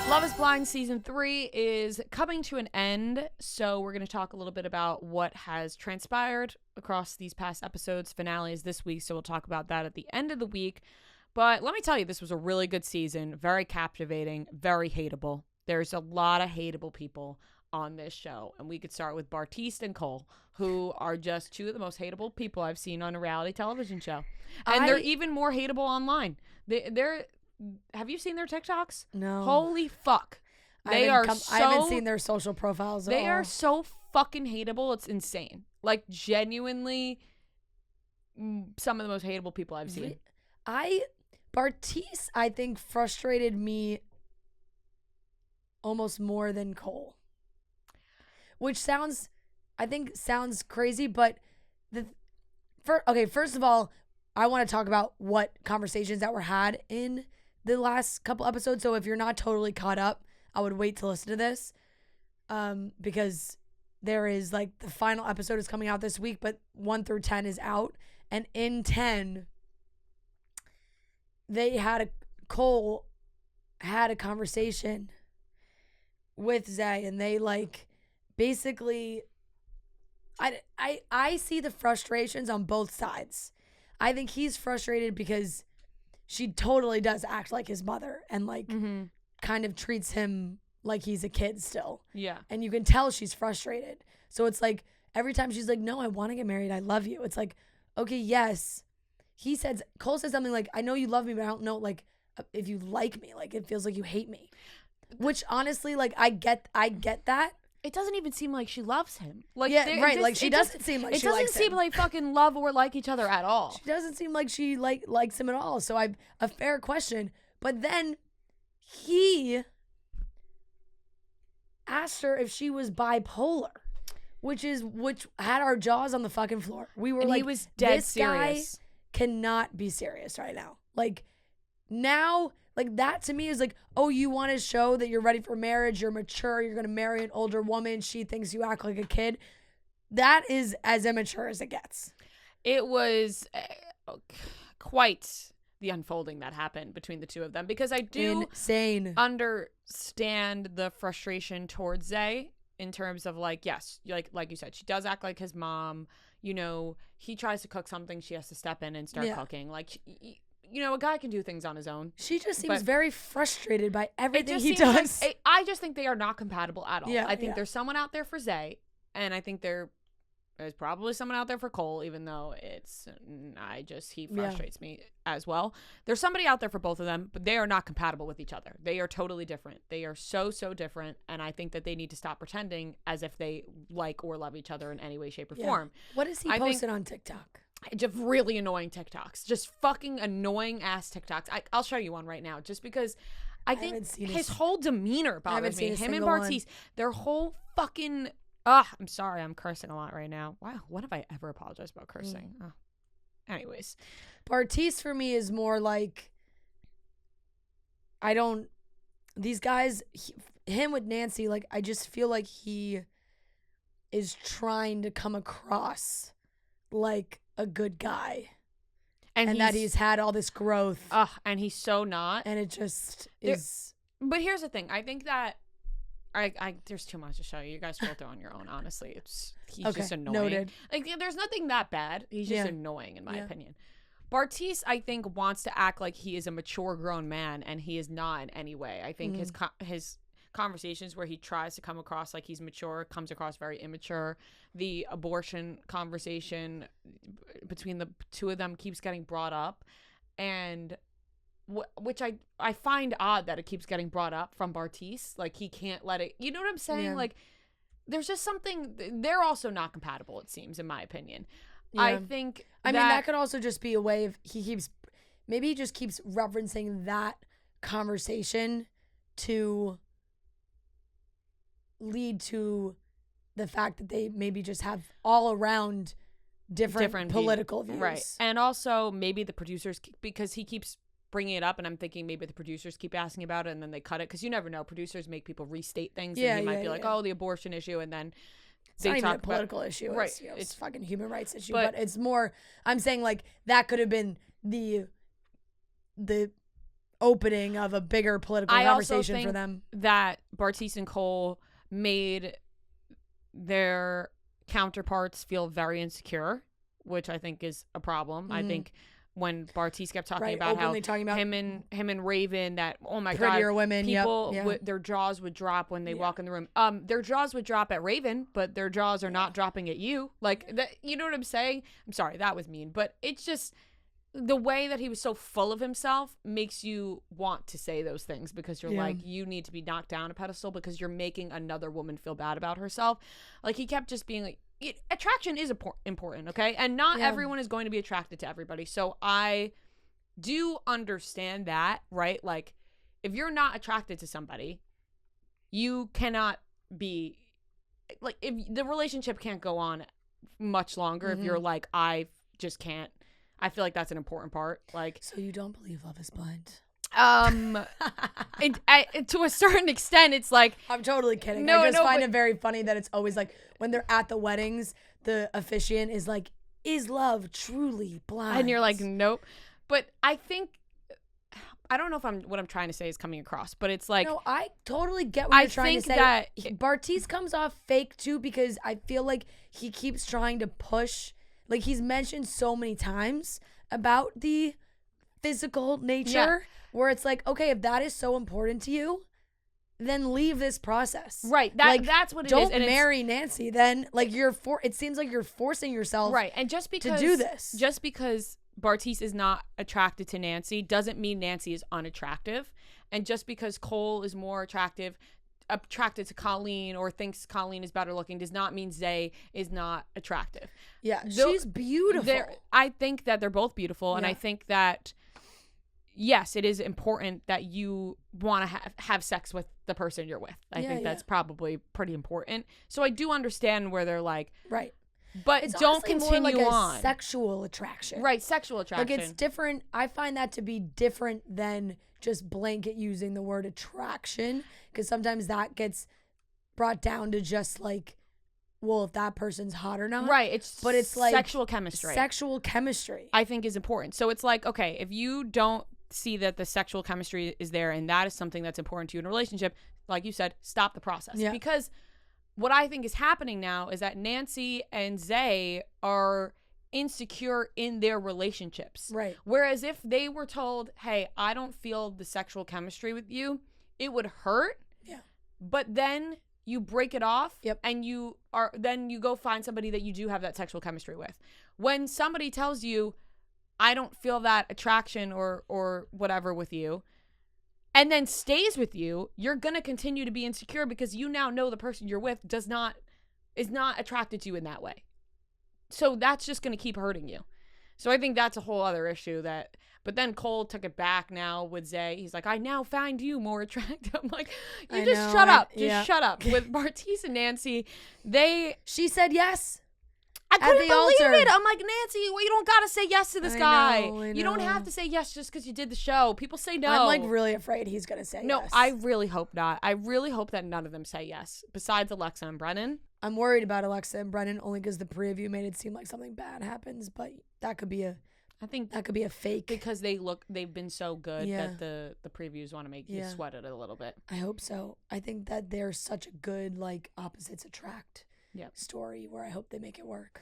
Love is Blind Season 3 is coming to an end, so we're going to talk a little bit about what has transpired across these past episodes. Finale is this week, so we'll talk about that at the end of the week. But let me tell you, this was a really good season, very captivating, very hateable. There's a lot of hateable people on this show, and we could start with Bartise and Cole, who are just two of the most hateable people I've seen on a reality television show. And they're even more hateable online. They're have you seen their TikToks? No. Holy fuck. I haven't seen their social profiles at all. They are so fucking hateable. It's insane. Like, genuinely, some of the most hateable people I've seen. Bartise, I think, frustrated me almost more than Cole. Which sounds crazy, but first of all, I want to talk about what conversations that were had in the last couple episodes. So if you're not totally caught up, I would wait to listen to this, because there is, like, the final episode is coming out this week, but 1 through 10 is out, and in 10, Cole had a conversation with Zay, and they, like, basically, I see the frustrations on both sides. I think he's frustrated because she totally does act like his mother and, like, kind of treats him like he's a kid still. Yeah. And you can tell she's frustrated. So it's like every time she's like, no, I want to get married. I love you. It's like, okay, yes. Cole says something like, I know you love me, but I don't know, like, if you like me. Like, it feels like you hate me. Which, honestly, like, I get that. It doesn't even seem like she loves him. Like, yeah, right. Like, she doesn't seem like she likes him. It doesn't seem like fucking love or like each other at all. She doesn't seem like she likes him at all. So a fair question. But then he asked her if she was bipolar, which had our jaws on the fucking floor. We were like, he was dead this serious. Guy cannot be serious right now. Like, now, like, that to me is like, oh, you want to show that you're ready for marriage, you're mature, you're going to marry an older woman, she thinks you act like a kid. That is as immature as it gets. It was quite the unfolding that happened between the two of them, because I do understand the frustration towards Zay in terms of, like, yes, like you said, she does act like his mom. You know, he tries to cook something, she has to step in and start cooking. Like, you know, a guy can do things on his own. She just seems very frustrated by everything he does. Like, I just think they are not compatible at all. Yeah, I think there's someone out there for Zay, and I think there's probably someone out there for Cole, even though he frustrates me as well. There's somebody out there for both of them, but they are not compatible with each other. They are totally different. They are so different, and I think that they need to stop pretending as if they like or love each other in any way, shape, or form. What is he posting on TikTok? Just really annoying TikToks. Just fucking annoying ass TikToks. I'll show you one right now, just because I think his whole demeanor bothers me. Him and Bartise, their whole fucking... I'm sorry, I'm cursing a lot right now. Wow, when have I ever apologized about cursing? Oh. Anyways. Bartise for me is more like, these guys, him with Nancy, like, I just feel like he is trying to come across like a good guy. And that he's had all this growth. And he's so not. And it just is. But here's the thing. I think that there's too much to show you. You guys filter on your own, honestly. He's just annoying. Noted. Like, there's nothing that bad. He's just annoying, in my opinion. Bartise, I think, wants to act like he is a mature, grown man, and he is not in any way. I think his conversations where he tries to come across like he's mature comes across very immature. The abortion conversation between the two of them keeps getting brought up, and which I find odd that it keeps getting brought up from Bartise. Like, he can't let it, you know what I'm saying? Yeah. Like, there's just something, they're also not compatible, it seems, in my opinion. Yeah. I think that could also just be a way of, maybe he just keeps referencing that conversation to lead to the fact that they maybe just have all around different political views. Right. And also maybe the producers, because he keeps bringing it up, and I'm thinking maybe the producers keep asking about it and then they cut it, because you never know. Producers make people restate things, and he might be like, oh, the abortion issue, and then it's not even a political issue. Right. It's fucking human rights issue. But it's more, I'm saying, like, that could have been the opening of a bigger political I also conversation think for them. that Bartise and Cole made their counterparts feel very insecure, which I think is a problem. I think when Bartise kept talking about how him and Raven, that, oh my God, prettier women, people their jaws would drop when they walk in the room. Their jaws would drop at Raven, but their jaws are not dropping at you. Like that, you know what I'm saying? I'm sorry, that was mean, but it's just the way that he was so full of himself makes you want to say those things, because you're like, you need to be knocked down a pedestal because you're making another woman feel bad about herself. Like, he kept just being like, attraction is important, okay? And not everyone is going to be attracted to everybody. So I do understand that, right? Like, if you're not attracted to somebody, you cannot be, like, if the relationship can't go on much longer if you're like, I just can't. I feel like that's an important part. Like, so you don't believe love is blind? To a certain extent, it's like, I'm totally kidding. I just find it very funny that it's always like when they're at the weddings, the officiant is like, "Is love truly blind?" And you're like, "Nope." But I think, I don't know if what I'm trying to say is coming across, but it's like, no, I totally get what you're trying to say. That Bartise comes off fake too, because I feel like he keeps trying to push. Like, he's mentioned so many times about the physical nature where it's like, okay, if that is so important to you, then leave this process. Right. That's what it is. Don't marry Nancy then. Like, it seems like you're forcing yourself and just because, to do this. Just because Bartise is not attracted to Nancy doesn't mean Nancy is unattractive. And just because Cole is more attracted to Colleen or thinks Colleen is better looking does not mean Zay is not attractive. Yeah, she's beautiful. I think that they're both beautiful, and I think that, yes, it is important that you want to have sex with the person you're with. I think that's probably pretty important. So I do understand where they're like, right, but it's don't continue more like on. Sexual attraction, right? Sexual attraction. Like, it's different. I find that to be different than just blanket using the word attraction, because sometimes that gets brought down to just like, well, if that person's hot or not. Right. But it's like sexual chemistry. Sexual chemistry, I think, is important. So it's like, okay, if you don't see that the sexual chemistry is there and that is something that's important to you in a relationship, like you said, stop the process. Yeah. Because what I think is happening now is that Nancy and Zay are insecure in their relationships. Right. Whereas if they were told, hey, I don't feel the sexual chemistry with you, it would hurt. Yeah. But then you break it off and you go find somebody that you do have that sexual chemistry with. When somebody tells you, I don't feel that attraction or whatever with you, and then stays with you, you're going to continue to be insecure because you now know the person you're with is not attracted to you in that way. So that's just going to keep hurting you. So I think that's a whole other issue but then Cole took it back now with Zay. He's like, I now find you more attractive. I'm like, shut up. Just shut up. With Bartise and Nancy, she said yes. I couldn't believe it. I'm like, Nancy, well, you don't got to say yes to this guy. I know. You don't have to say yes just because you did the show. People say no. I'm like really afraid he's going to say yes. No, I really hope not. I really hope that none of them say yes, besides Alexa and Brennan. I'm worried about Alexa and Brennan only because the preview made it seem like something bad happens, but that could be a fake. Because they've been so good that the previews want to make you sweat it a little bit. I hope so. I think that they're such a good, like, opposites attract story where I hope they make it work.